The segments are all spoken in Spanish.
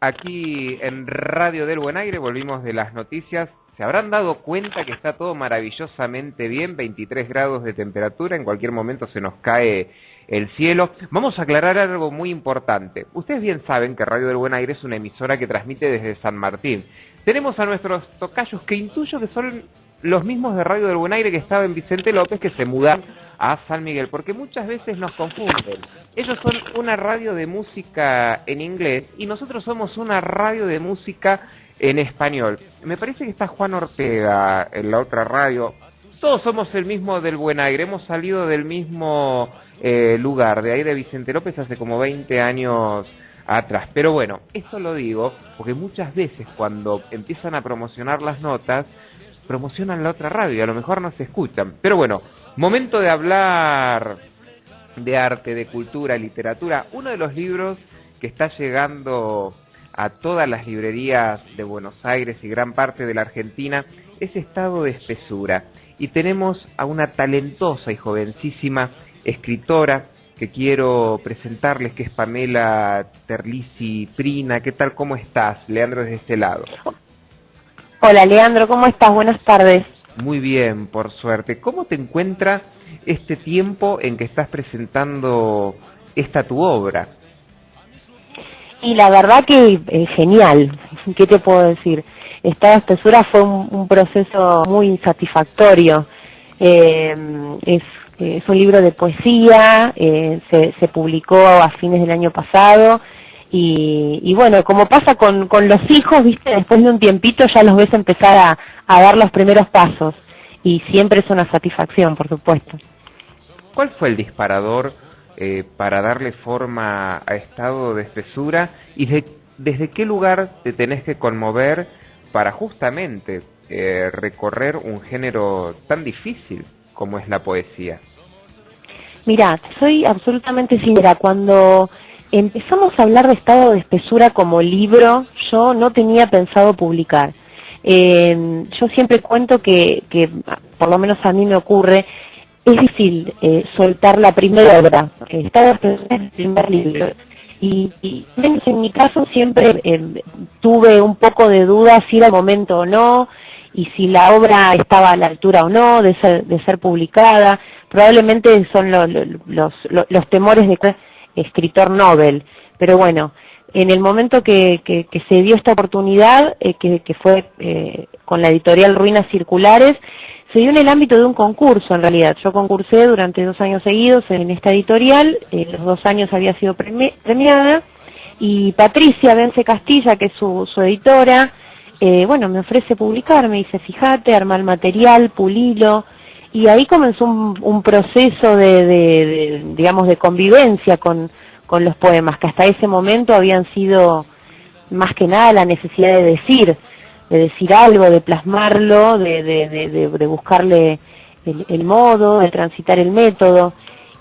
aquí en Radio del Buen Aire, volvimos de las noticias. Se habrán dado cuenta que está todo maravillosamente bien, 23 grados de temperatura, en cualquier momento se nos cae el cielo. Vamos a aclarar algo muy importante. Ustedes bien saben que Radio del Buen Aire es una emisora que transmite desde San Martín. Tenemos a nuestros tocayos que intuyo que son los mismos de Radio del Buen Aire que estaba en Vicente López, que se mudan a San Miguel, porque muchas veces nos confunden. Ellos son una radio de música en inglés y nosotros somos una radio de música en español. Me parece que está Juan Ortega en la otra radio. Todos somos el mismo del Buen Aire, hemos salido del mismo lugar, de ahí de Vicente López hace como 20 años atrás. Pero bueno, esto lo digo porque muchas veces cuando empiezan a promocionar las notas, promocionan la otra radio y a lo mejor no se escuchan. Pero bueno, momento de hablar de arte, de cultura, literatura. Uno de los libros que está llegando a todas las librerías de Buenos Aires y gran parte de la Argentina es Estado de Espesura. Y tenemos a una talentosa y jovencísima escritora que quiero presentarles, que es Pamela Terlizzi Prina. ¿Qué tal? ¿Cómo estás? Leandro desde este lado. Hola Leandro, ¿cómo estás? Buenas tardes. Muy bien, por suerte. ¿Cómo te encuentra este tiempo en que estás presentando esta tu obra? Y la verdad que genial, ¿qué te puedo decir? Estado de Espesura fue un proceso muy satisfactorio. Es un libro de poesía, se publicó a fines del año pasado. Y bueno, como pasa con los hijos, viste, después de un tiempito ya los ves empezar a dar los primeros pasos, y siempre es una satisfacción, por supuesto. ¿Cuál fue el disparador para darle forma a Estado de Espesura, y desde qué lugar te tenés que conmover para justamente recorrer un género tan difícil como es la poesía? Mira, soy absolutamente sincera. Cuando empezamos a hablar de Estado de Espesura como libro, yo no tenía pensado publicar. Yo siempre cuento que, por lo menos a mí me ocurre, es difícil soltar la primera obra. Estado de Espesura es el primer libro. Y en mi caso siempre tuve un poco de duda si era el momento o no, y si la obra estaba a la altura o no de ser publicada. Probablemente son los temores de escritor Nobel, pero bueno, en el momento que se dio esta oportunidad, que fue con la editorial Ruinas Circulares, se dio en el ámbito de un concurso. En realidad yo concursé durante 2 años seguidos en esta editorial, los 2 años había sido premiada, y Patricia Vence Castilla, que es su editora, bueno, me ofrece publicar, me dice, fíjate, arma el material, pulilo. Y ahí comenzó un proceso digamos, de convivencia con los poemas, que hasta ese momento habían sido más que nada la necesidad de decir algo, de plasmarlo, de buscarle el modo, de transitar el método,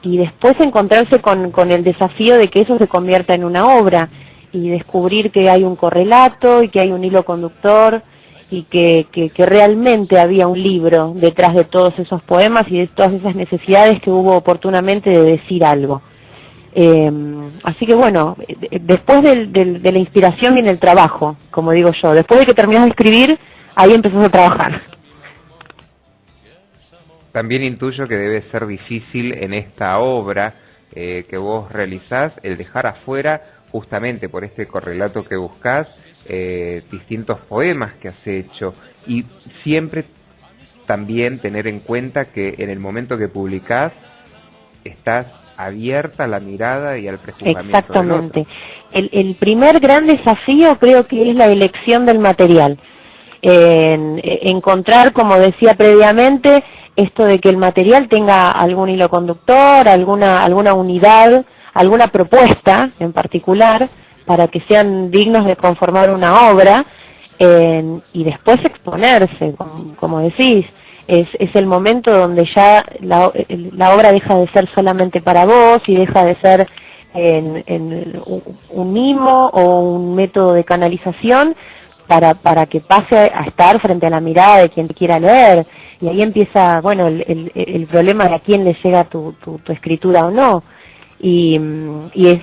y después encontrarse con el desafío de que eso se convierta en una obra, y descubrir que hay un correlato y que hay un hilo conductor, y que realmente había un libro detrás de todos esos poemas y de todas esas necesidades que hubo oportunamente de decir algo. Así que bueno, después de la inspiración viene el trabajo, como digo yo. Después de que terminas de escribir, ahí empezás a trabajar. También intuyo que debe ser difícil en esta obra que vos realizás el dejar afuera, justamente por este correlato que buscás, distintos poemas que has hecho, y siempre también tener en cuenta que en el momento que publicás estás abierta a la mirada y al prejuzgamiento. Exactamente. El primer gran desafío creo que es la elección del material. Encontrar, como decía previamente, esto de que el material tenga algún hilo conductor, alguna unidad, alguna propuesta en particular, para que sean dignos de conformar una obra, y después exponerse, como decís. Es el momento donde ya la obra deja de ser solamente para vos y deja de ser un mimo o un método de canalización para que pase a estar frente a la mirada de quien te quiera leer. Y ahí empieza, bueno, el problema de a quién le llega tu escritura o no. Y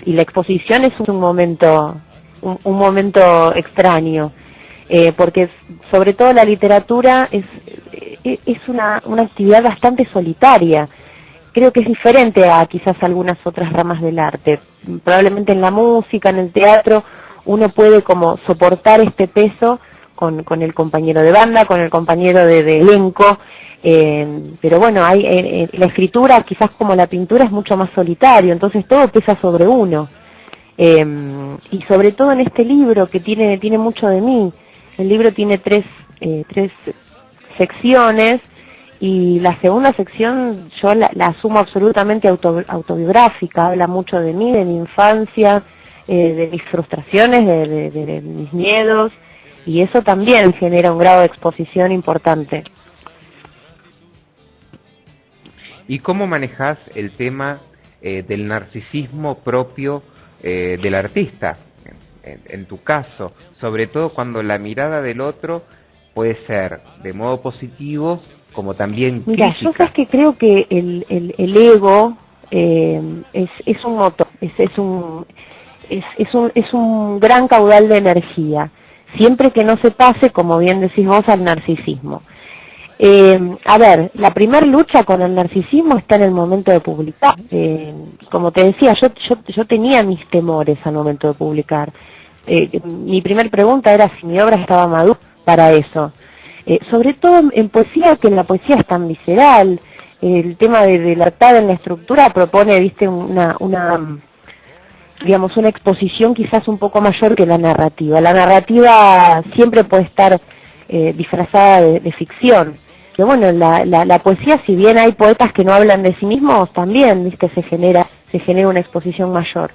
la exposición es un momento un momento extraño, porque sobre todo la literatura es una actividad bastante solitaria. Creo que es diferente a quizás algunas otras ramas del arte. Probablemente en la música, en el teatro, uno puede como soportar este peso con el compañero de banda, con el compañero de elenco, pero bueno, la escritura, quizás como la pintura, es mucho más solitario, entonces todo pesa sobre uno. Y sobre todo en este libro, que tiene mucho de mí. El libro tiene tres secciones, y la segunda sección yo la asumo absolutamente autobiográfica. Habla mucho de mí, de mi infancia, de mis frustraciones, de mis miedos, y eso también genera un grado de exposición importante. ¿Y cómo manejás el tema del narcisismo propio del artista, en tu caso, sobre todo cuando la mirada del otro puede ser de modo positivo como también Mira, crítica? yo sabes que creo que el ego es un motor, es un gran caudal de energía, siempre que no se pase, como bien decís vos, al narcisismo. A ver, la primer lucha con el narcisismo está en el momento de publicar. Como te decía, yo tenía mis temores al momento de publicar. Mi primer pregunta era si mi obra estaba madura para eso. Sobre todo en poesía, que en la poesía es tan visceral. El tema de libertad en la estructura propone, viste, digamos, una exposición quizás un poco mayor que la narrativa. La narrativa siempre puede estar disfrazada de ficción. Que bueno, la poesía, si bien hay poetas que no hablan de sí mismos, también, viste, se genera una exposición mayor.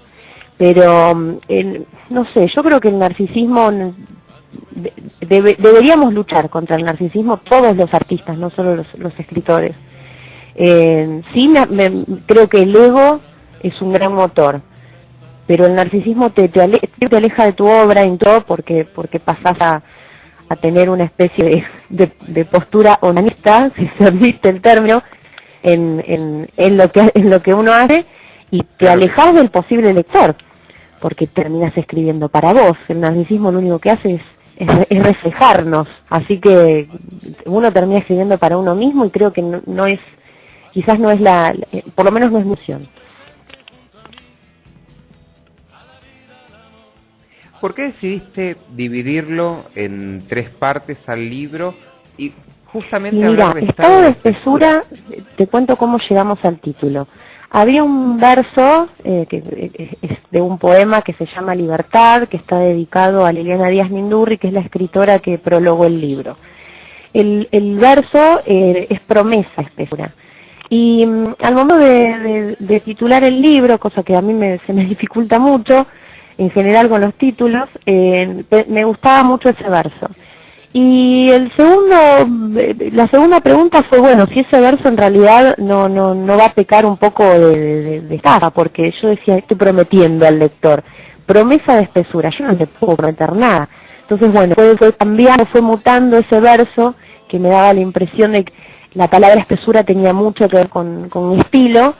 Pero, no sé, yo creo que el narcisismo, deberíamos luchar contra el narcisismo todos los artistas, no solo los escritores. Sí, creo que el ego es un gran motor, pero el narcisismo te aleja de tu obra en todo, porque pasás a tener una especie de postura onanista, si se admite el término, en lo que uno hace, y te alejas del posible lector, porque terminas escribiendo para vos. El narcisismo lo único que hace es reflejarnos, así que uno termina escribiendo para uno mismo, y creo que no es, quizás no es por lo menos no es mi opción. ¿Por qué decidiste dividirlo en 3 partes al libro y justamente mira, hablar de estado de espesura? Te cuento cómo llegamos al título. Había un verso que es de un poema que se llama Libertad, que está dedicado a Liliana Díaz Mindurri, que es la escritora que prologó el libro. El verso es promesa espesura. Y al momento de titular el libro, cosa que a mí se me dificulta mucho, en general con los títulos, me gustaba mucho ese verso. Y la segunda pregunta fue, bueno, si ese verso en realidad no va a pecar un poco de estafa, porque yo decía, estoy prometiendo al lector, promesa de espesura, yo no le puedo prometer nada. Entonces, bueno, fue cambiando, fue mutando ese verso, que me daba la impresión de que la palabra espesura tenía mucho que ver con mi estilo,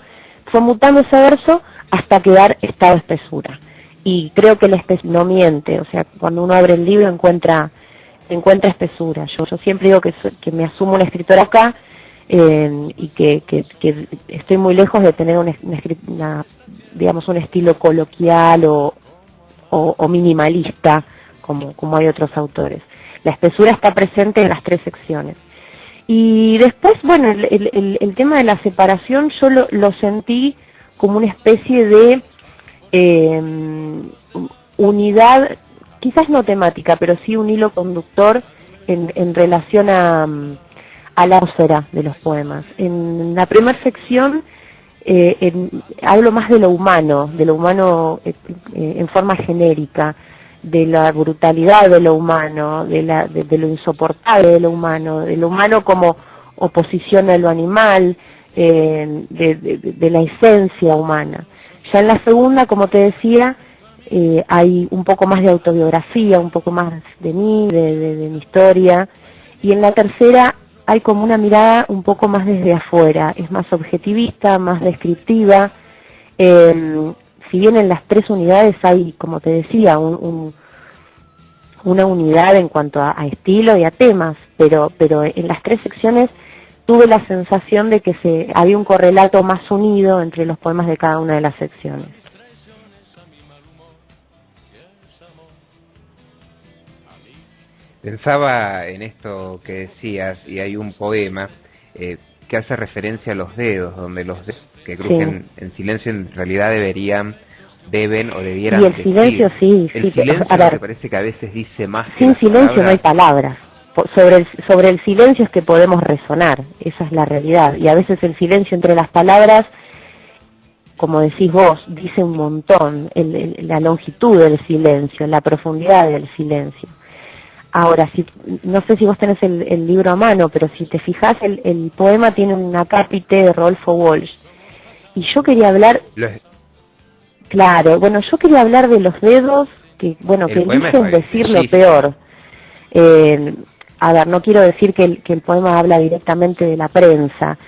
fue mutando ese verso hasta quedar estado de espesura. Y creo que la espesura no miente, o sea, cuando uno abre el libro encuentra espesura. Yo siempre digo que me asumo una escritora acá, y que estoy muy lejos de tener digamos, un estilo coloquial o minimalista, como hay otros autores. La espesura está presente en las 3 secciones. Y después, bueno, el tema de la separación yo lo sentí como una especie de unidad, quizás no temática, pero sí un hilo conductor en relación a la atmósfera de los poemas. En la primera sección hablo más de lo humano en forma genérica, de la brutalidad de lo humano, de lo insoportable de lo humano como oposición a lo animal, de la esencia humana. Ya en la segunda, como te decía, hay un poco más de autobiografía, un poco más de mí, de mi historia, y en la tercera hay como una mirada un poco más desde afuera, es más objetivista, más descriptiva, si bien en las 3 unidades hay, como te decía, una unidad en cuanto a estilo y a temas, pero en las 3 secciones tuve la sensación de que había un correlato más unido entre los poemas de cada una de las secciones. Pensaba en esto que decías, y hay un poema que hace referencia a los dedos, donde los dedos que crujen en silencio en realidad deben o debieran y el decir. Silencio, sí. El silencio me parece que a veces dice más que sin las silencio palabras. no hay palabras. Sobre el silencio es que podemos resonar, esa es la realidad. Y a veces el silencio entre las palabras, como decís vos, dice un montón, la longitud del silencio, la profundidad del silencio. Ahora, no sé si vos tenés el libro a mano, pero si te fijás, el poema tiene un acápite de Rodolfo Walsh. Y yo quería hablar... Claro, bueno, yo quería hablar de los dedos que eligen decir lo peor. A ver, no quiero decir que el poema habla directamente de la prensa,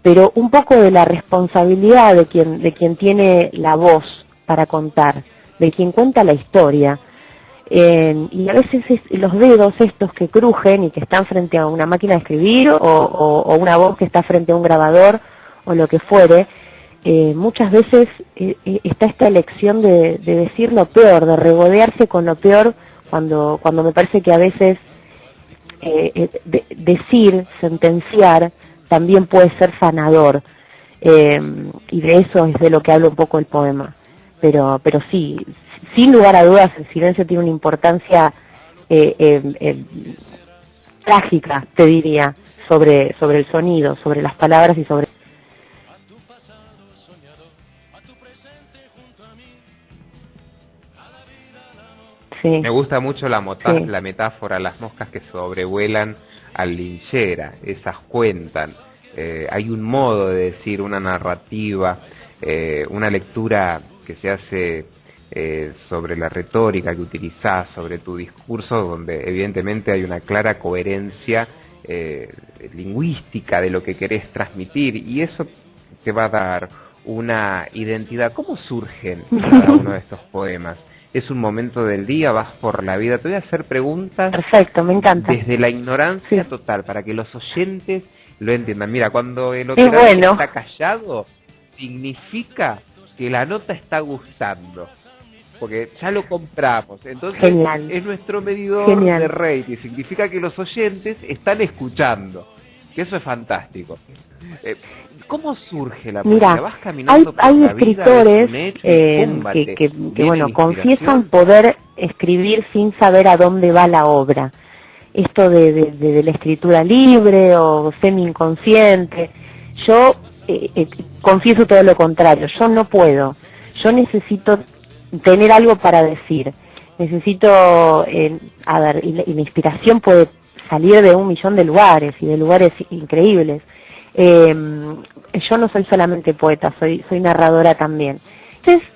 pero un poco de la responsabilidad de quien tiene la voz para contar, de quien cuenta la historia. Y a veces los dedos estos que crujen y que están frente a una máquina de escribir o una voz que está frente a un grabador o lo que fuere, muchas veces está esta elección de decir lo peor, de regodearse con lo peor, cuando me parece que a veces decir, sentenciar, también puede ser sanador, y de eso es de lo que habla un poco el poema. Pero sí, sin lugar a dudas, el silencio tiene una importancia trágica, te diría, sobre el sonido, sobre las palabras y sobre... Sí. Me gusta mucho la metáfora, las moscas que sobrevuelan al linchera, esas cuentan. Hay un modo de decir, una narrativa, una lectura que se hace sobre la retórica que utilizás, sobre tu discurso, donde evidentemente hay una clara coherencia lingüística de lo que querés transmitir, y eso te va a dar una identidad. ¿Cómo surgen cada uno de estos poemas? Es un momento del día, vas por la vida. Te voy a hacer preguntas. Perfecto, me encanta. Desde la ignorancia total, para que los oyentes lo entiendan. Mira, cuando el operador está callado, significa que la nota está gustando, porque ya lo compramos. Entonces, es nuestro medidor de rating. Significa que los oyentes están escuchando, que eso es fantástico. ¿Cómo surge la poesía? ¿Vas caminando por hay la escritores vida, que confiesan poder escribir sin saber a dónde va la obra? Esto de la escritura libre o semi-inconsciente. Yo confieso todo lo contrario, yo no puedo. Yo necesito tener algo para decir. Necesito, y la inspiración puede salir de 1.000.000 de lugares, y de lugares increíbles. Yo no soy solamente poeta, soy narradora también. Entonces,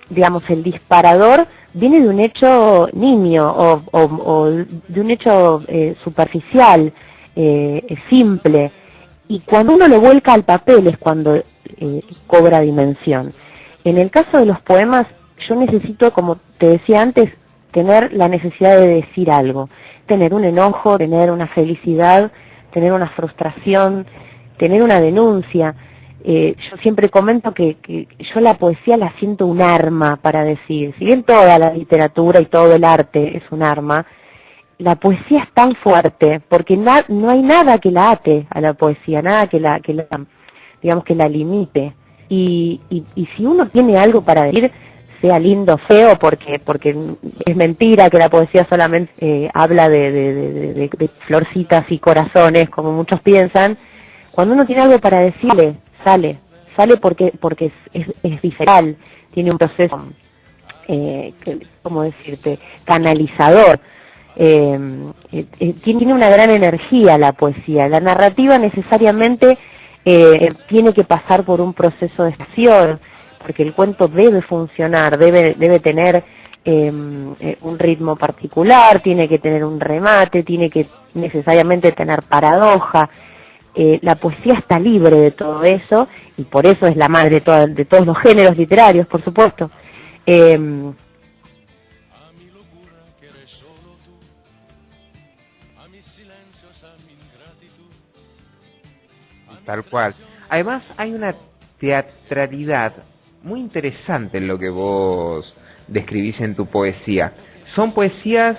digamos, el disparador viene de un hecho nimio o de un hecho superficial, simple, y cuando uno lo vuelca al papel es cuando cobra dimensión. En el caso de los poemas, yo necesito, como te decía antes, tener la necesidad de decir algo, tener un enojo, tener una felicidad, tener una frustración, tener una denuncia. Yo siempre comento que yo la poesía la siento un arma para decir. Si bien toda la literatura y todo el arte es un arma, la poesía es tan fuerte porque no hay nada que la ate a la poesía, nada que la limite. Y si uno tiene algo para decir, sea lindo o feo, porque es mentira que la poesía solamente habla de florcitas y corazones, como muchos piensan. Cuando uno tiene algo para decirle, sale porque es visceral, tiene un proceso, ¿cómo decirte?, canalizador. Tiene una gran energía la poesía. La narrativa necesariamente tiene que pasar por un proceso de acción, porque el cuento debe funcionar, debe tener un ritmo particular, tiene que tener un remate, tiene que necesariamente tener paradoja. la poesía está libre de todo eso, y por eso es la madre de todos los géneros literarios, por supuesto. Tal cual. Además hay una teatralidad muy interesante en lo que vos describís en tu poesía. Son poesías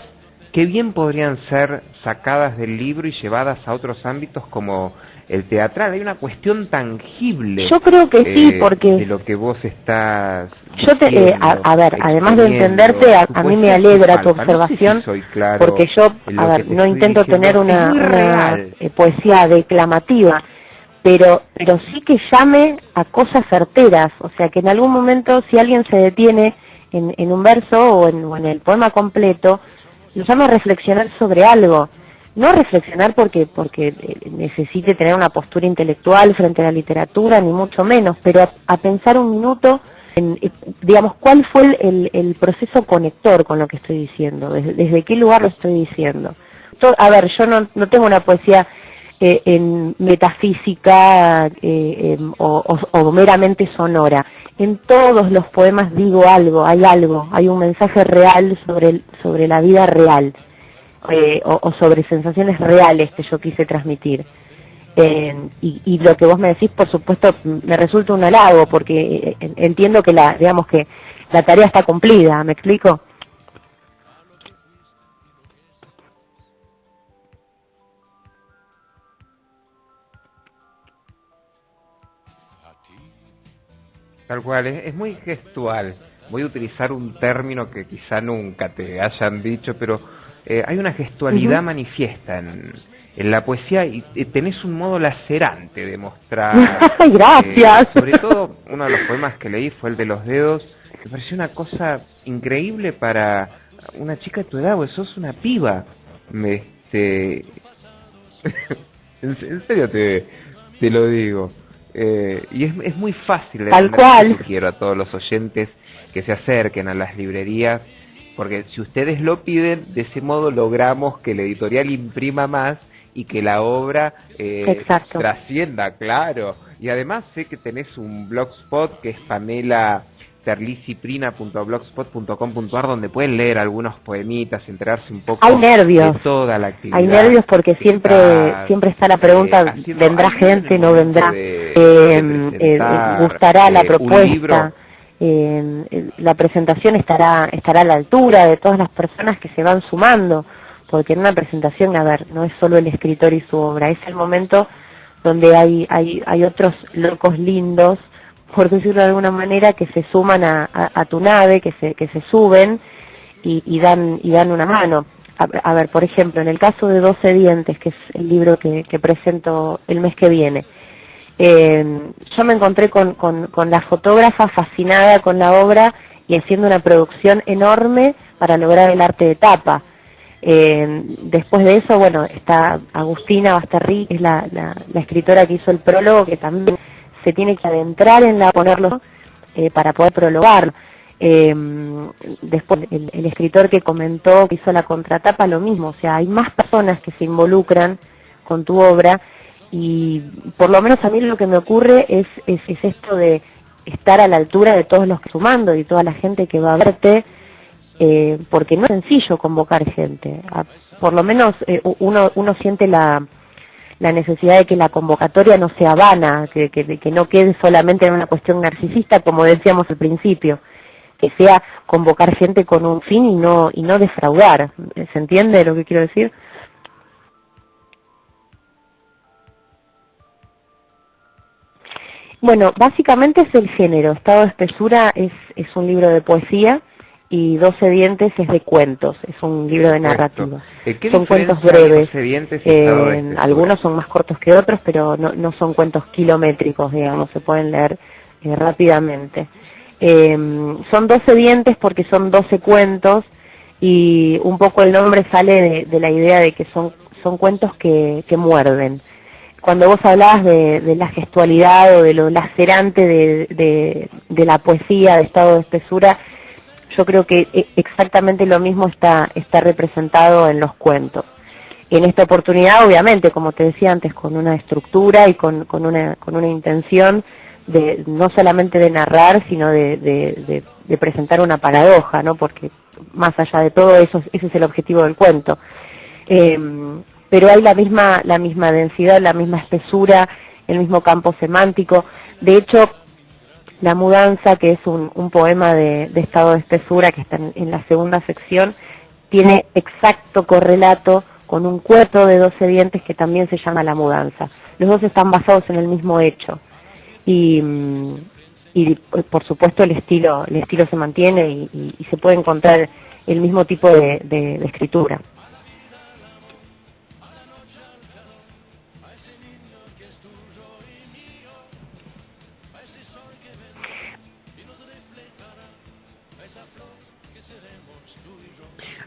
que bien podrían ser sacadas del libro y llevadas a otros ámbitos como el teatral. Hay una cuestión tangible. Yo creo que sí, porque de lo que vos estás yo a ver, además de entenderte, a mí me alegra tu observación, no sé si claro, porque yo, a ver, no intento tener una poesía declamativa, pero sí que llame a cosas certeras, o sea, que en algún momento, si alguien se detiene en un verso o en el poema completo, lo llame a reflexionar sobre algo. No reflexionar porque necesite tener una postura intelectual frente a la literatura, ni mucho menos, pero a pensar un minuto en, digamos, cuál fue el proceso conector con lo que estoy diciendo, desde qué lugar lo estoy diciendo. A ver, yo no tengo una poesía en metafísica o meramente sonora. En todos los poemas digo algo, hay un mensaje real sobre la vida real, o sobre sensaciones reales que yo quise transmitir. Y lo que vos me decís, por supuesto, me resulta un halago, porque entiendo que digamos que la tarea está cumplida, ¿me explico? Tal cual, es muy gestual. Voy a utilizar un término que quizá nunca te hayan dicho, pero hay una gestualidad manifiesta en la poesía, y tenés un modo lacerante de mostrar. Gracias. Sobre todo, uno de los poemas que leí fue el de los dedos, que pareció una cosa increíble para una chica de tu edad, porque sos una piba. En serio te lo digo. Y es muy fácil de Tal cual. Quiero a todos los oyentes que se acerquen a las librerías, porque si ustedes lo piden, de ese modo logramos que el editorial imprima más y que la obra trascienda, claro. Y además sé que tenés un blogspot que es pamelacterliciprina.blogspot.com.ar, donde pueden leer algunos poemitas, enterarse un poco de toda la actividad. Hay nervios porque siempre está la pregunta, ¿vendrá gente, no vendrá? ¿Gustará la propuesta? La presentación estará a la altura de todas las personas que se van sumando, porque en una presentación, a ver, no es solo el escritor y su obra, es el momento donde hay otros locos lindos, por decirlo de alguna manera, que se suman a tu nave, que se suben y dan una mano. A ver, por ejemplo, en el caso de 12 dientes, que es el libro que presento el mes que viene, yo me encontré con la fotógrafa fascinada con la obra y haciendo una producción enorme para lograr el arte de tapa. Después de eso, bueno, está Agustina Bastarrí, que es la escritora que hizo el prólogo, que también se tiene que adentrar en ponerlo para poder prologar. Después el escritor que comentó, que hizo la contratapa, lo mismo, o sea, hay más personas que se involucran con tu obra, y por lo menos a mí lo que me ocurre es esto de estar a la altura de todos los que sumando y toda la gente que va a verte, porque no es sencillo convocar gente. Por lo menos uno siente la necesidad de que la convocatoria no sea vana, que no quede solamente en una cuestión narcisista, como decíamos al principio, que sea convocar gente con un fin y no defraudar. ¿Se entiende lo que quiero decir? Bueno, básicamente es el género. Estado de espesura es un libro de poesía, y 12 dientes es de cuentos, es un libro de narrativa. Son cuentos breves, algunos son más cortos que otros, pero no son cuentos kilométricos, digamos, se pueden leer rápidamente. Son 12 dientes porque son 12 cuentos, y un poco el nombre sale de la idea de que son cuentos que muerden. Cuando vos hablabas de la gestualidad o de lo lacerante de la poesía, de estado de espesura, yo creo que exactamente lo mismo está representado en los cuentos. En esta oportunidad, obviamente, como te decía antes, con una estructura y con una intención de no solamente de narrar, sino de presentar una paradoja, ¿no? Porque más allá de todo eso, ese es el objetivo del cuento. Pero hay la misma densidad, la misma espesura, el mismo campo semántico. De hecho, La mudanza, que es un poema de estado de espesura que está en la segunda sección, tiene exacto correlato con un cuento de 12 dientes que también se llama La mudanza. Los dos están basados en el mismo hecho. Y por supuesto el estilo se mantiene y se puede encontrar el mismo tipo de escritura.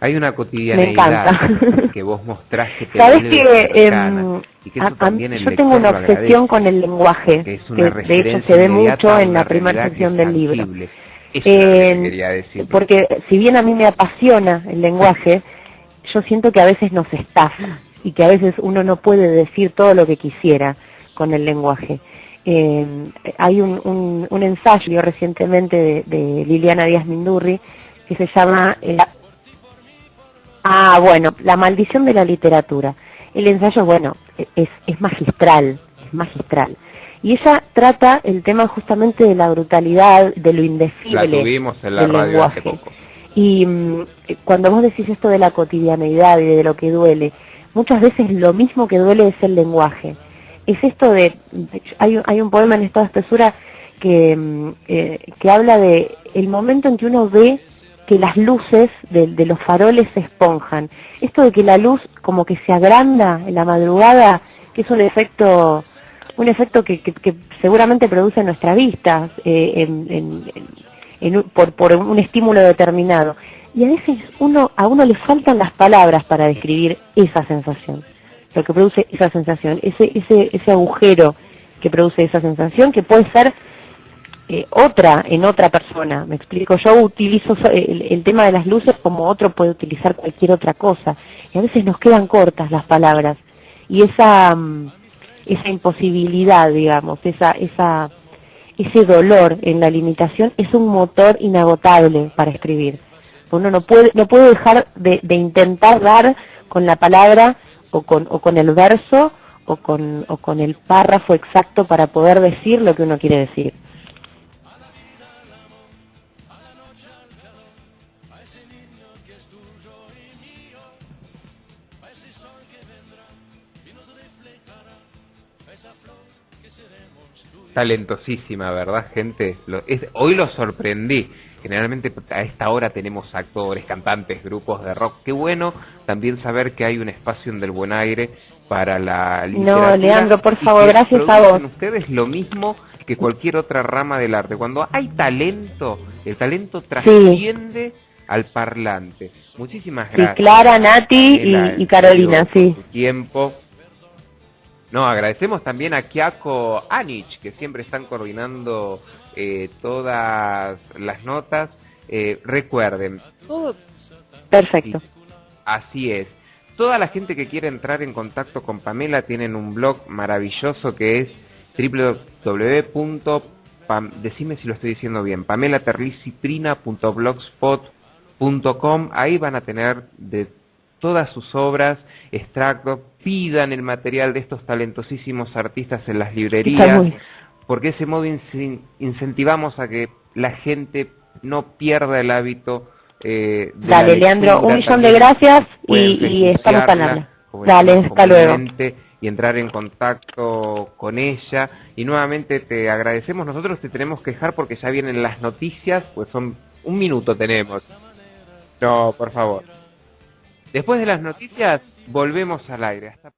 Hay una cotidianeidad que vos mostrás que te ¿Sabes vuelve cercana, y que eso también el yo lector tengo una lo obsesión agradece, con el lenguaje, que es una de hecho se ve mucho en la primera sección del libro. Eso es lo que quería decir. Porque si bien a mí me apasiona el lenguaje, yo siento que a veces nos estafa y que a veces uno no puede decir todo lo que quisiera con el lenguaje. Hay un ensayo recientemente de Liliana Díaz Mindurri que se llama La maldición de la literatura. El ensayo, es magistral, es magistral. Y ella trata el tema justamente de la brutalidad, de lo indecible la tuvimos en la del radio lenguaje. hace poco. Y cuando vos decís esto de la cotidianeidad y de lo que duele, muchas veces lo mismo que duele es el lenguaje. Es esto hay un poema en estado de espesura que habla de el momento en que uno ve que las luces de los faroles se esponjan. Esto de que la luz como que se agranda en la madrugada, que es un efecto que seguramente produce en nuestra vista, por un estímulo determinado. Y a veces a uno le faltan las palabras para describir esa sensación, lo que produce esa sensación, ese agujero que produce esa sensación, que puede ser en otra persona. Me explico, yo utilizo el tema de las luces como otro puede utilizar cualquier otra cosa, y a veces nos quedan cortas las palabras, y esa imposibilidad, digamos, ese dolor en la limitación es un motor inagotable para escribir. Uno no puede dejar de intentar dar con la palabra o con el verso o con el párrafo exacto para poder decir lo que uno quiere decir. Talentosísima, ¿verdad, gente? Hoy lo sorprendí. Generalmente a esta hora tenemos actores, cantantes, grupos de rock. Qué bueno también saber que hay un espacio en Del Buen Aire para la literatura. No, Leandro, por favor, gracias a vos. Ustedes lo mismo que cualquier otra rama del arte. Cuando hay talento, el talento trasciende al parlante. Muchísimas gracias. Sí, Clara, Nati y Carolina, sí. Su tiempo. No, agradecemos también a Kiako Anich, que siempre están coordinando todas las notas. Recuerden, todo... Perfecto. Así es. Toda la gente que quiere entrar en contacto con Pamela tienen un blog maravilloso que es decime si lo estoy diciendo bien, pamelaterliciprina.blogspot.com. Ahí van a tener de todas sus obras, extractos. Pidan el material de estos talentosísimos artistas en las librerías, porque de ese modo incentivamos a que la gente no pierda el hábito de Dale, Leandro, un millón de gracias y estamos al habla. Dale, hasta luego. Y entrar en contacto con ella. Y nuevamente te agradecemos. Nosotros te tenemos que dejar porque ya vienen las noticias, pues son un minuto tenemos. No, por favor. Después de las noticias, volvemos al aire. Hasta